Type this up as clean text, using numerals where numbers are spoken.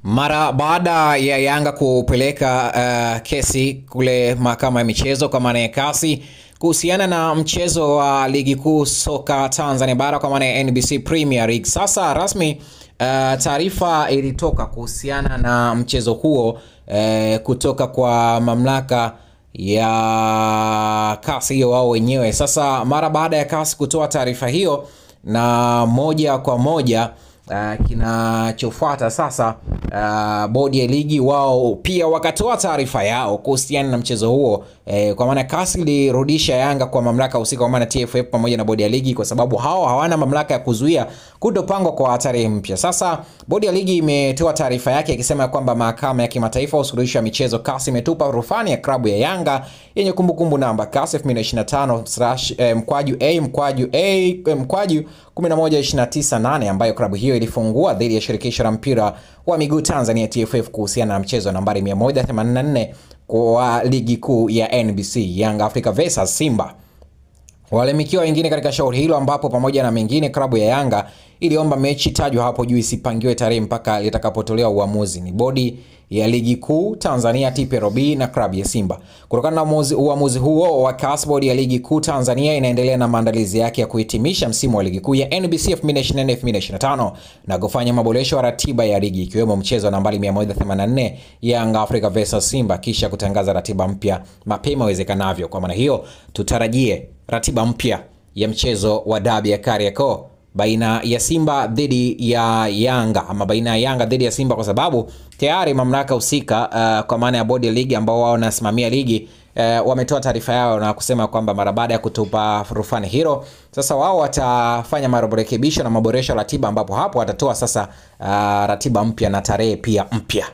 Mara baada ya Yanga kupeleka kesi kule mahakama ya michezo kwa maana ya kasi kuhusiana na mchezo wa ligi kuu soka Tanzania bara kwa maana ya NBC Premier League, sasa rasmi taarifa ilitoka kuhusiana na mchezo huo kutoka kwa mamlaka ya kasi hiyo wao wenyewe. Sasa mara baada ya kasi kutoa taarifa hiyo, na moja kwa moja kinachofuata sasa, bodi ya ligi wao pia wakatoa taarifa yao kuhusiana na mchezo huo. Kwa maana kasi ilirudisha Yanga kwa mamlaka husika kwa maana TFF pamoja na bodi ya ligi, kwa sababu hao hawana mamlaka ya kuzuia kutopangwa kwa tarehe mpya. Sasa bodi ya ligi imetoa taarifa yake ikisema kwamba mahakama ya kimataifa usuluhishi wa michezo kasi imetupa rufani ya klabu ya Yanga yenye kumbukumbu namba kasi 2025/A/1129/8 ambayo klabu hiyo ilifungua dhidi ya shirikisho la mpira wa miguu Tanzania TFF kuhusiana na mchezo nambari 184 kwa ligi kuu ya NBC Young Africa vs Simba. Walemikiwa wengine katika shauri hilo, ambapo pamoja na mengine klabu ya Yanga iliomba mechi tajwa hapo juu isipangiwe tarehe mpaka litakapotolewa uamuzi. Ni bodi ya ligi kuu Tanzania TPLB na klabu ya Simba. Kutokana na uamuzi huo wa CAS, bodi ya ligi kuu Tanzania inaendelea na maandalizi yake ya kuhitimisha msimu wa ligi kuu ya NBC 2024-2025 na kufanya maboresho ya ratiba ya ligi ikiwemo mchezo nambari 184 Young Africa vs Simba, kisha kutangaza ratiba mpya mapema iwezekanavyo. Kwa maana hiyo tutarajie ratiba mpya ya mchezo wa dabi ya Kariakoo baina ya Simba dhidi ya Yanga, ama baina ya Yanga dhidi ya Simba, kwa sababu tayari mamlaka husika kwa maana ya bodi ya ligi ambao wao wanasimamia ligi wametoa taarifa yao na kusema kwamba mara baada ya kutupa rufani hilo, sasa wao watafanya marekebisho na maboresho ratiba, ambapo hapo watatoa sasa ratiba mpya na tarehe pia mpya.